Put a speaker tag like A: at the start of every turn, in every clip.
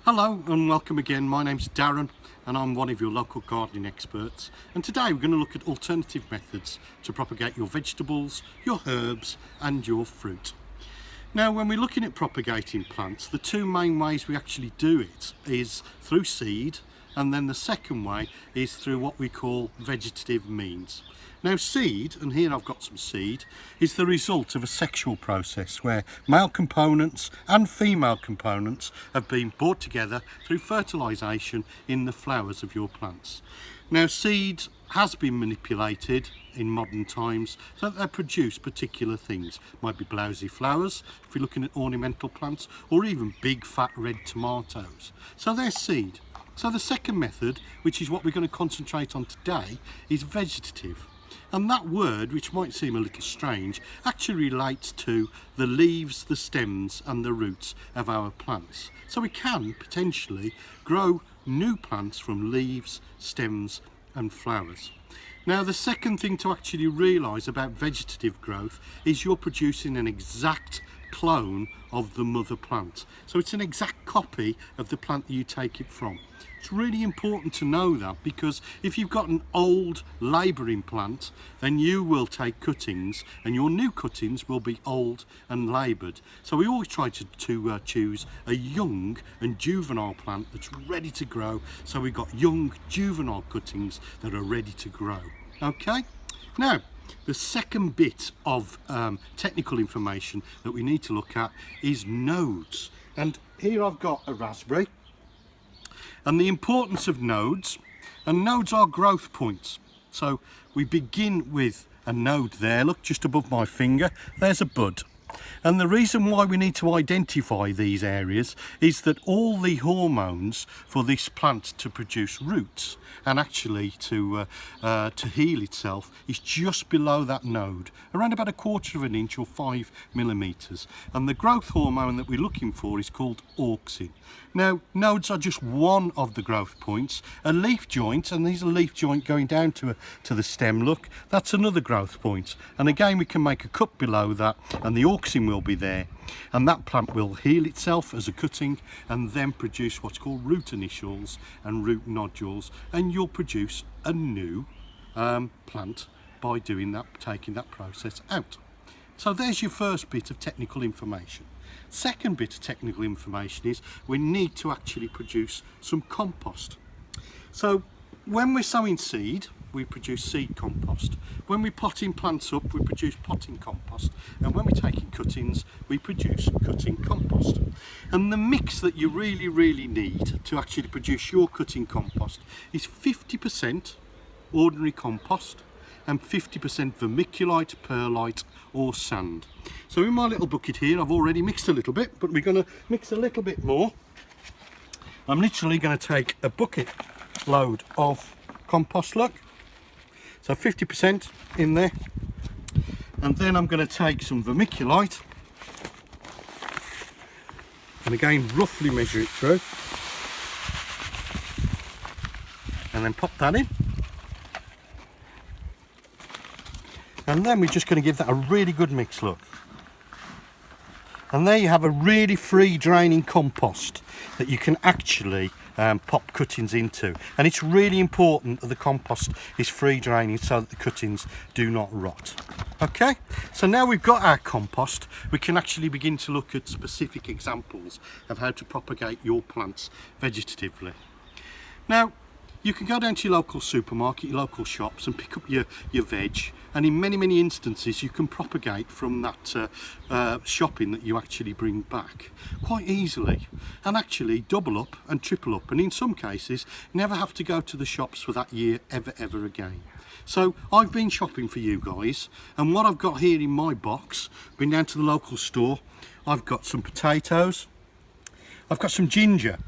A: Hello and welcome again. My name's Darren and I'm one of your local gardening experts, and today we're going to look at alternative methods to propagate your vegetables, your herbs and your fruit. Now, when we're looking at propagating plants, the two main ways we actually do it is through seed, and then the second way is through what we call vegetative means. Now, seed, and here I've got some seed, is the result of a sexual process where male components and female components have been brought together through fertilisation in the flowers of your plants. Now, seed has been manipulated in modern times so that they produce particular things. Might be blousy flowers if you're looking at ornamental plants, or even big fat red tomatoes. So they're seed. So the second method, which is what we're going to concentrate on today, is vegetative. And that word, which might seem a little strange, actually relates to the leaves, the stems and the roots of our plants. So we can potentially grow new plants from leaves, stems and flowers. Now, the second thing to actually realise about vegetative growth is you're producing an exact clone of the mother plant. So it's an exact copy of the plant that you take it from. It's really important to know that, because if you've got an old labouring plant, then you will take cuttings and your new cuttings will be old and laboured. So we always try to choose a young and juvenile plant that's ready to grow. So we've got young juvenile cuttings that are ready to grow. Okay, now the second bit of technical information that we need to look at is nodes. And here I've got a raspberry, and the importance of nodes, and nodes are growth points. So we begin with a node there, look, just above my finger, there's a bud. And the reason why we need to identify these areas is that all the hormones for this plant to produce roots and actually to heal itself is just below that node, around about 1/4 of an inch or 5 millimeters. And the growth hormone that we're looking for is called auxin. Now, nodes are just one of the growth points. A leaf joint, and there's a leaf joint going down to the stem, look, that's another growth point. And again, we can make a cut below that and the auxin will be there, and that plant will heal itself as a cutting and then produce what's called root initials and root nodules, and you'll produce a new plant by doing that, taking that process out. So there's your first bit of technical information. Second bit of technical information is we need to actually produce some compost. So when we're sowing seed, we produce seed compost. When we're potting plants up, we produce potting compost. And when we're taking cuttings, we produce cutting compost. And the mix that you really need to actually produce your cutting compost is 50% ordinary compost and 50% vermiculite, perlite or sand. So in my little bucket here, I've already mixed a little bit, but we're going to mix a little bit more. I'm literally going to take a bucket load of compost, look. So 50% in there, and then I'm going to take some vermiculite and again roughly measure it through, and then pop that in, and then we're just going to give that a really good mix, look. And there you have a really free draining compost that you can actually pop cuttings into. And it's really important that the compost is free draining so that the cuttings do not rot. Okay, so now we've got our compost, we can actually begin to look at specific examples of how to propagate your plants vegetatively. Now, you can go down to your local supermarket, your local shops, and pick up your veg, and in many instances you can propagate from that shopping that you actually bring back quite easily, and actually double up and triple up, and in some cases never have to go to the shops for that year ever again. So I've been shopping for you guys, and what I've got here in my box, been down to the local store, I've got some potatoes, I've got some ginger,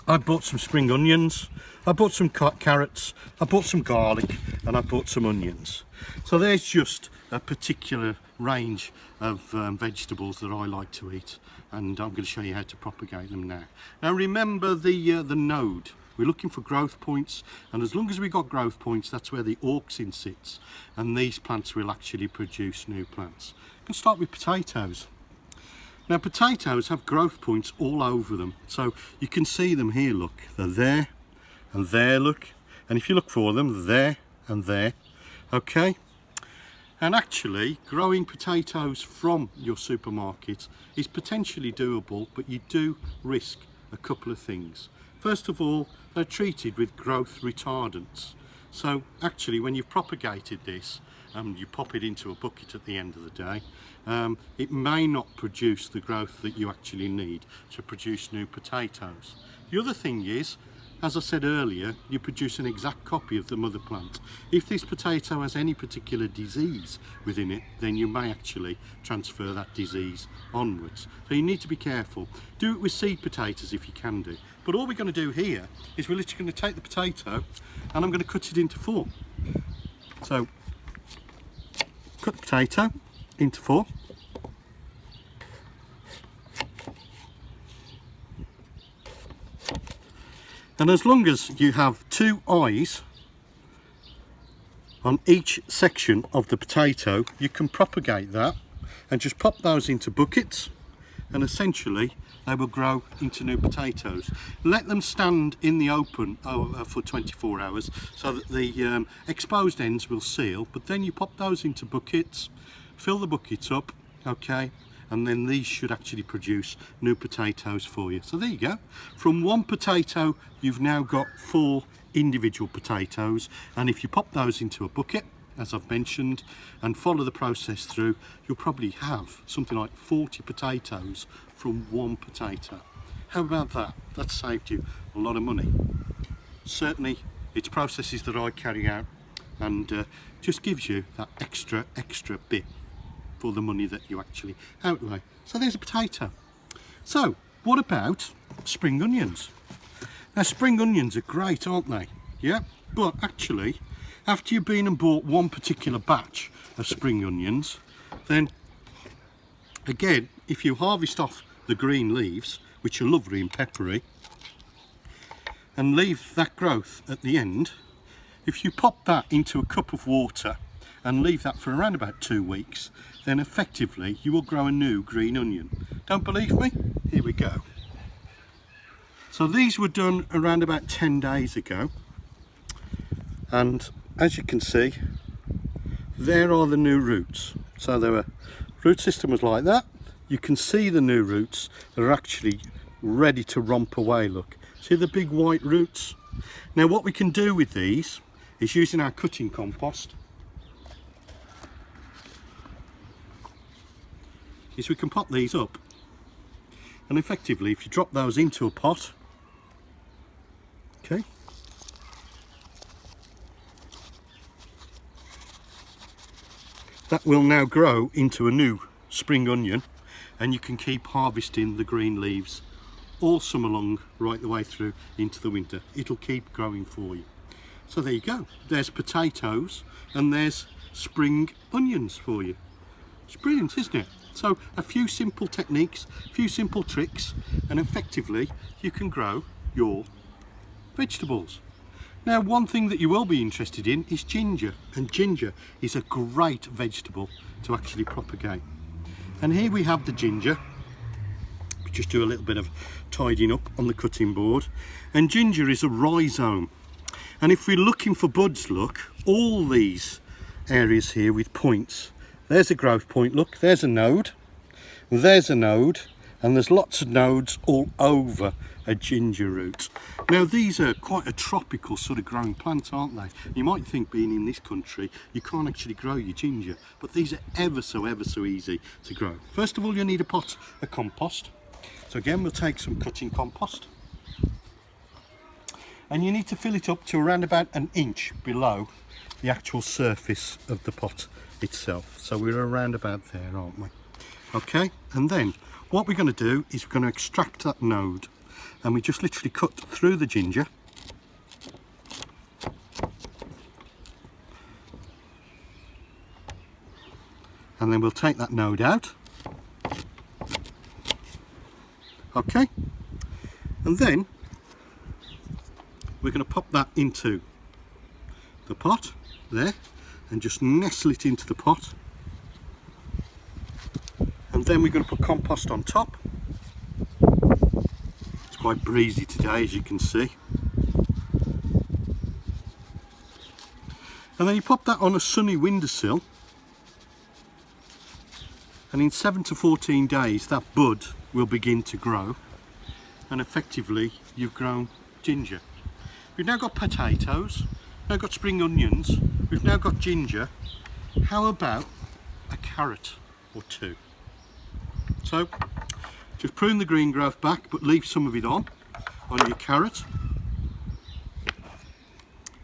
A: I bought some spring onions, I bought some carrots, I bought some garlic, and I bought some onions. So there's just a particular range of vegetables that I like to eat, and I'm going to show you how to propagate them now. Now remember the node. We're looking for growth points, and as long as we've got growth points, that's where the auxin sits, and these plants will actually produce new plants. You can start with potatoes. Now potatoes have growth points all over them, so you can see them here, look, they're there and there, look, and if you look for them, there and there, okay? And actually growing potatoes from your supermarket is potentially doable, but you do risk a couple of things. First of all, they're treated with growth retardants. So actually when you've propagated this and you pop it into a bucket at the end of the day, it may not produce the growth that you actually need to produce new potatoes. The other thing is, as I said earlier, you produce an exact copy of the mother plant. If this potato has any particular disease within it, then you may actually transfer that disease onwards. So you need to be careful. Do it with seed potatoes if you can do. But all we're going to do here is we're literally going to take the potato and I'm going to cut it into 4. So cut the potato into 4. And as long as you have 2 eyes on each section of the potato, you can propagate that and just pop those into buckets, and essentially they will grow into new potatoes. Let them stand in the open for 24 hours so that the exposed ends will seal, but then you pop those into buckets, fill the buckets up, okay, and then these should actually produce new potatoes for you. So there you go. From 1 potato, you've now got 4 individual potatoes, and if you pop those into a bucket, as I've mentioned, and follow the process through, you'll probably have something like 40 potatoes from 1 potato. How about that? That saved you a lot of money. Certainly, it's processes that I carry out, and just gives you that extra bit for the money that you actually outlay. So there's a potato. So what about spring onions? Now spring onions are great, aren't they? Yeah, but actually after you've been and bought 1 particular batch of spring onions, then again, if you harvest off the green leaves, which are lovely and peppery, and leave that growth at the end, if you pop that into a cup of water and leave that for around about 2 weeks, then effectively you will grow a new green onion. Don't believe me? Here we go. So these were done around about 10 days ago, and as you can see, there are the new roots. So their root system was like that. You can see the new roots that are actually ready to romp away, look. See the big white roots? Now what we can do with these is, using our cutting compost, is we can pop these up, and effectively if you drop those into a pot, okay, that will now grow into a new spring onion, and you can keep harvesting the green leaves all summer long, right the way through into the winter. It'll keep growing for you. So there you go, there's potatoes and there's spring onions for you. It's brilliant, isn't it? So a few simple techniques, a few simple tricks, and effectively you can grow your vegetables. Now one thing that you will be interested in is ginger, and ginger is a great vegetable to actually propagate. And here we have the ginger. We just do a little bit of tidying up on the cutting board, and ginger is a rhizome, and if we're looking for buds, look, all these areas here with points, there's a growth point, look, there's a node, and there's lots of nodes all over a ginger root. Now these are quite a tropical sort of growing plant, aren't they? You might think, being in this country, you can't actually grow your ginger, but these are ever so easy to grow. First of all, you need a pot of compost. So again, we'll take some cutting compost, and you need to fill it up to around about 1 inch below the actual surface of the pot itself. So we're around about there, aren't we? Okay, and then what we're going to do is we're going to extract that node, and we just literally cut through the ginger, and then we'll take that node out. Okay, and then we're going to pop that into the pot there and just nestle it into the pot, and then we're going to put compost on top. It's quite breezy today, as you can see. And then you pop that on a sunny windowsill, and in 7 to 14 days that bud will begin to grow, and effectively you've grown ginger. We've now got potatoes, now got spring onions, we've now got ginger. How about a carrot or two? So just prune the green growth back, but leave some of it on your carrot.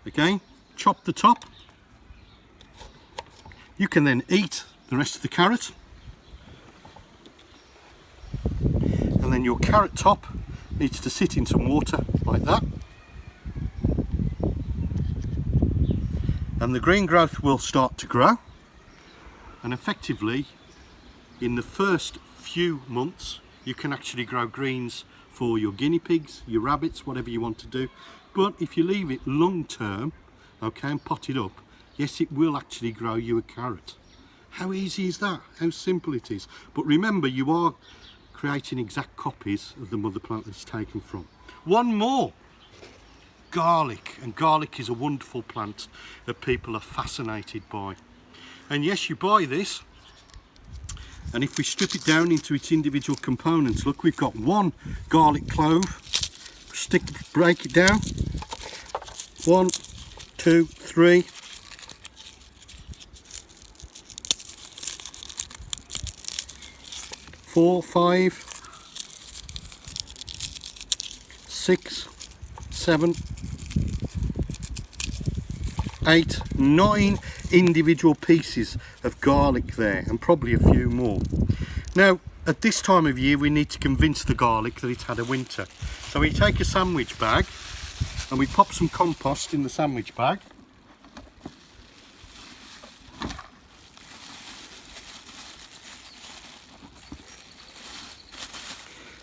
A: Again, chop the top. You can then eat the rest of the carrot. And then your carrot top needs to sit in some water like that. And the green growth will start to grow. And effectively, in the first few months, you can actually grow greens for your guinea pigs, your rabbits, whatever you want to do. But if you leave it long term, okay, and pot it up, yes, it will actually grow you a carrot. How easy is that? How simple it is. But remember, you are creating exact copies of the mother plant that it's taken from. One more. Garlic. And garlic is a wonderful plant that people are fascinated by. And yes, you buy this, and if we strip it down into its individual components, look, we've got one garlic clove. Break it down. 1, 2, 3. 4, 5, 6, 7, 8, 9 individual pieces of garlic there, and probably a few more. Now, at this time of year, we need to convince the garlic that it's had a winter. So we take a sandwich bag and we pop some compost in the sandwich bag.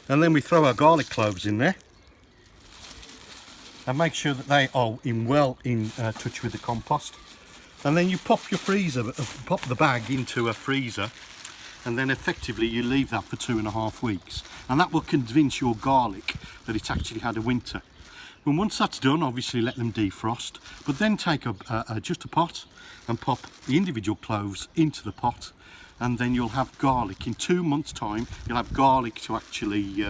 A: And then we throw our garlic cloves in there and make sure that they are in touch with the compost. And then you pop the bag into a freezer, and then effectively you leave that for 2.5 weeks, and that will convince your garlic that it's actually had a winter. And once that's done, obviously let them defrost, but then take just a pot and pop the individual cloves into the pot, and then you'll have garlic. In 2 months' time, you'll have garlic to actually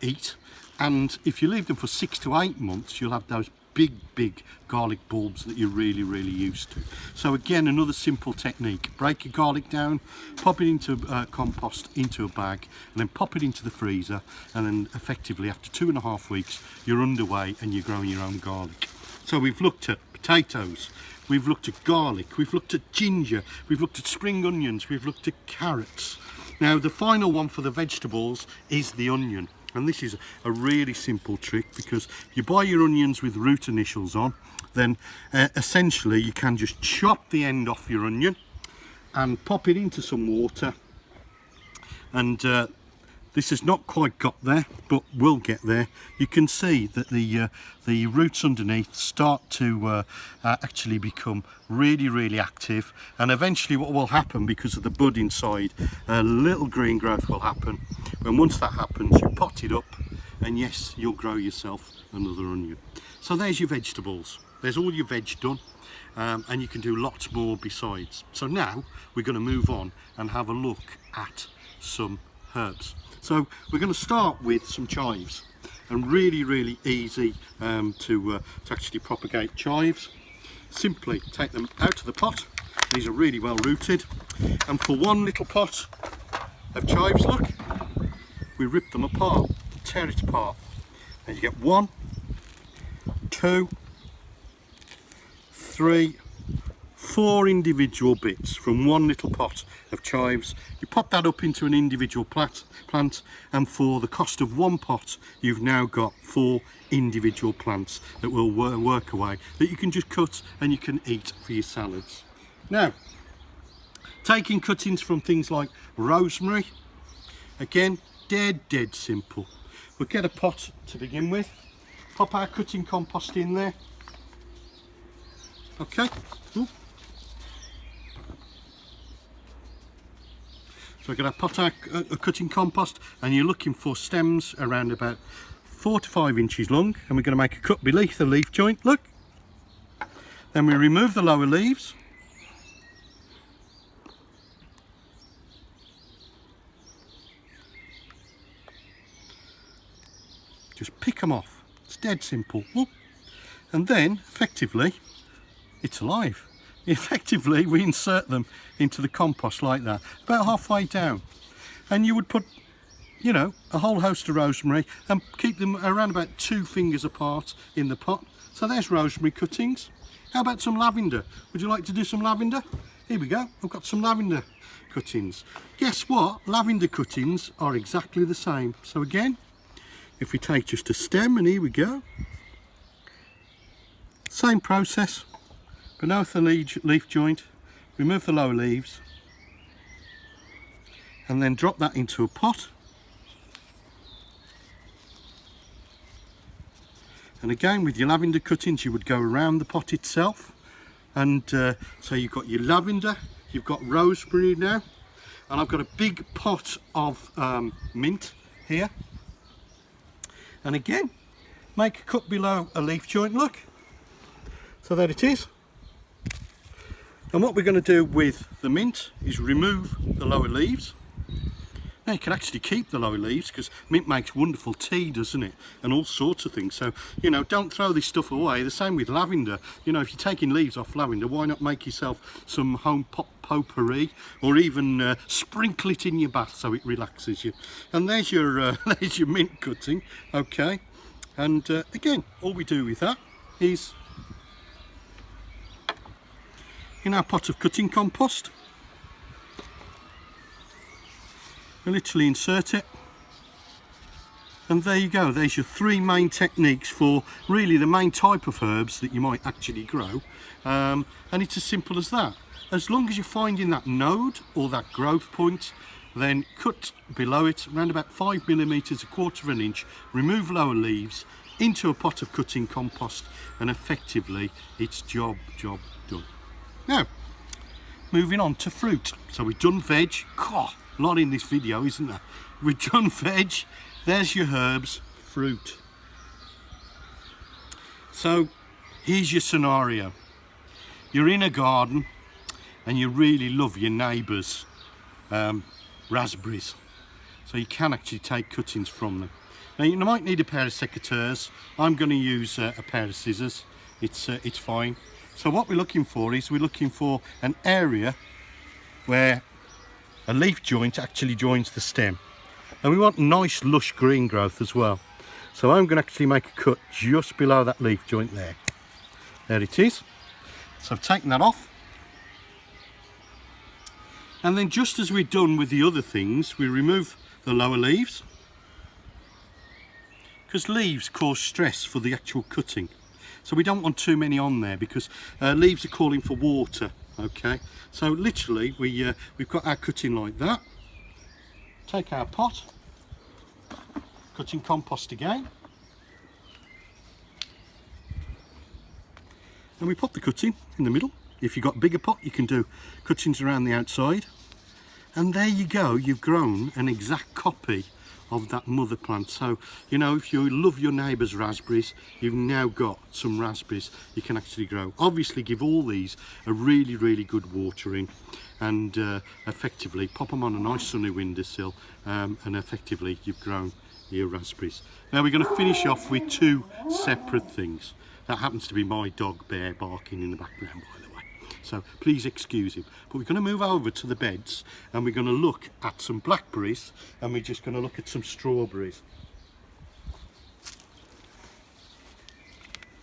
A: eat. And if you leave them for 6 to 8 months, you'll have those big garlic bulbs that you're really used to. So again, another simple technique. Break your garlic down, pop it into compost into a bag, and then pop it into the freezer, and then effectively after 2.5 weeks, you're underway and you're growing your own garlic. So we've looked at potatoes, we've looked at garlic, we've looked at ginger, we've looked at spring onions, we've looked at carrots. Now the final one for the vegetables is the onion. And this is a really simple trick, because you buy your onions with root initials on, then essentially you can just chop the end off your onion and pop it into some water. And this has not quite got there, but will get there. You can see that the roots underneath start to actually become really active, and eventually what will happen, because of the bud inside, a little green growth will happen. And once that happens, you pot it up, and yes, you'll grow yourself another onion. So there's your vegetables. There's all your veg done, and you can do lots more besides. So now we're going to move on and have a look at some herbs. So we're going to start with some chives, and really easy to actually propagate chives. Simply take them out of the pot. These are really well rooted, and for one little pot of chives, look, we rip them apart, tear it apart, and you get 1, 2, 3, 4 individual bits from one little pot of chives. You pop that up into an individual plant, and for the cost of one pot, you've now got 4 individual plants that will work away, that you can just cut and you can eat for your salads. Now, taking cuttings from things like rosemary, again, dead simple. We'll get a pot to begin with, pop our cutting compost in there. Okay. Ooh. we're going to put our cutting compost, and you're looking for stems around about 4 to 5 inches long, and we're going to make a cut beneath the leaf joint, look. Then we remove the lower leaves. Just pick them off. It's dead simple. And then, effectively, it's alive. Effectively, we insert them into the compost like that, about halfway down. And you would put, you know, a whole host of rosemary and keep them around about 2 fingers apart in the pot. So there's rosemary cuttings. How about some lavender? Would you like to do some lavender? Here we go. I've got some lavender cuttings. Guess what? Lavender cuttings are exactly the same. So again, if we take just a stem, and here we go. Same process. Beneath the leaf joint, remove the lower leaves, and then drop that into a pot. And again, with your lavender cuttings, you would go around the pot itself. And so you've got your lavender, you've got rosemary now, and I've got a big pot of mint here. And again, make a cut below a leaf joint, look. So there it is. And what we're going to do with the mint is remove the lower leaves. Now you can actually keep the lower leaves because mint makes wonderful tea, doesn't it? And all sorts of things. So, you know, don't throw this stuff away. The same with lavender. You know, if you're taking leaves off lavender, why not make yourself some home potpourri, or even sprinkle it in your bath so it relaxes you. And there's your there's your mint cutting. Okay. And again, all we do with that is, in our pot of cutting compost, we literally insert it, and there you go. There's your 3 main techniques for really the main type of herbs that you might actually grow, and it's as simple as that. As long as you're finding that node or that growth point, then cut below it around about 5 millimeters, 1/4 of an inch, remove lower leaves into a pot of cutting compost, and effectively it's job done. Now, moving on to fruit. So we've done veg. God, a lot in this video, isn't there? We've done veg. There's your herbs. Fruit. So here's your scenario. You're in a garden and you really love your neighbours' raspberries. So you can actually take cuttings from them. Now you might need a pair of secateurs. I'm going to use a pair of scissors. It's fine. So what we're looking for is, we're looking for an area where a leaf joint actually joins the stem. And we want nice lush green growth as well. So I'm going to actually make a cut just below that leaf joint there. There it is. So I've taken that off. And then, just as we've done with the other things, we remove the lower leaves, because leaves cause stress for the actual cutting. So we don't want too many on there, because leaves are calling for water. Okay, so literally we've got our cutting like that. Take our pot, cutting compost again, and we put the cutting in the middle. If you've got a bigger pot, you can do cuttings around the outside, and there you go. You've grown an exact copy of that mother plant. So, you know, if you love your neighbour's raspberries, you've now got some raspberries you can actually grow. Obviously, give all these a really good watering, and effectively pop them on a nice sunny windowsill, and effectively you've grown your raspberries. Now we're going to finish off with 2 separate things. That happens to be my dog Bear barking in the background, by the way, so please excuse him. But we're going to move over to the beds, and we're going to look at some blackberries, and we're just going to look at some strawberries.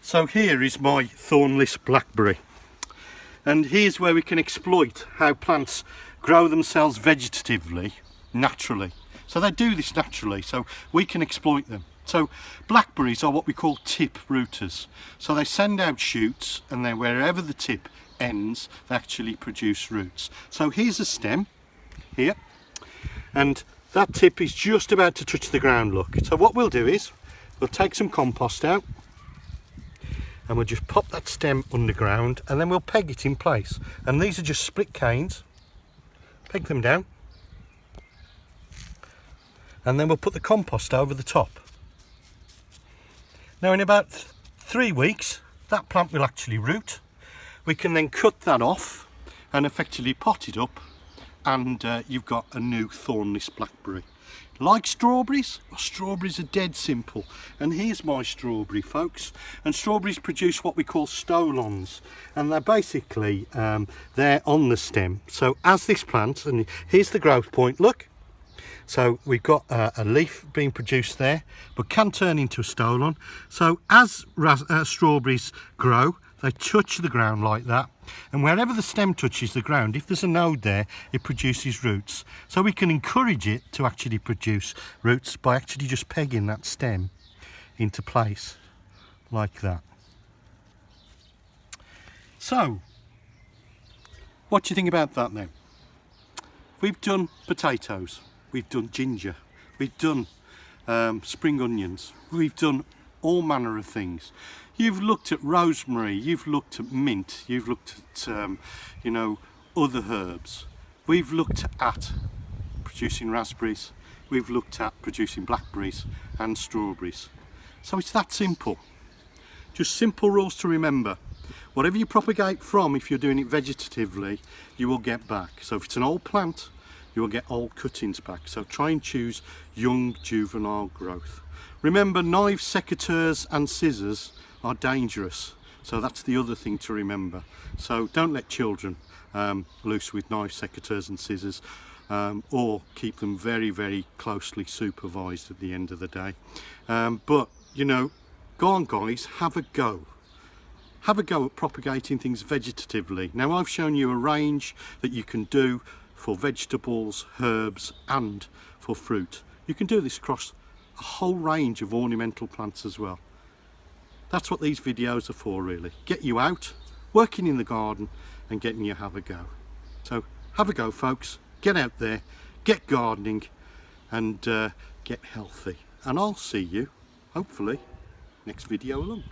A: So here is my thornless blackberry, and here's where we can exploit how plants grow themselves vegetatively, naturally. So they do this naturally, so we can exploit them. So blackberries are what we call tip rooters. So they send out shoots, and then wherever the tip ends, they actually produce roots. So here's a stem here, and that tip is just about to touch the ground, look. So what we'll do is we'll take some compost out, and we'll just pop that stem underground, and then we'll peg it in place. And these are just split canes. Peg them down. and then we'll put the compost over the top. Now in about 3 weeks that plant will actually root. We can then cut that off and effectively pot it up, and you've got a new thornless blackberry. Like strawberries? Well, strawberries are dead simple, and here's my strawberry, folks. And strawberries produce what we call stolons, and they're basically they're on the stem. So as this plant, and here's the growth point, look. So we've got a leaf being produced there, but can turn into a stolon. So as strawberries grow, they touch the ground like that, and wherever the stem touches the ground, if there's a node there, it produces roots. So we can encourage it to actually produce roots by actually just pegging that stem into place like that. So what do you think about that then? We've done potatoes, we've done ginger, we've done spring onions, we've done all manner of things. You've looked at rosemary, you've looked at mint, you've looked at you know, other herbs. We've looked at producing raspberries, we've looked at producing blackberries and strawberries. So it's that simple. Just simple rules to remember. Whatever you propagate from, if you're doing it vegetatively, you will get back. So if it's an old plant, you will get old cuttings back. So try and choose young juvenile growth. Remember, knives, secateurs and scissors are dangerous, so that's the other thing to remember. So don't let children loose with knives, secateurs and scissors, or keep them very, very closely supervised at the end of the day. But you know, go on guys, have a go at propagating things vegetatively. Now I've shown you a range that you can do for vegetables, herbs and for fruit. You can do this across a whole range of ornamental plants as well. That's what these videos are for, really. Get you out, working in the garden and getting you have a go. So have a go folks, get out there, get gardening and get healthy. And I'll see you, hopefully, next video along.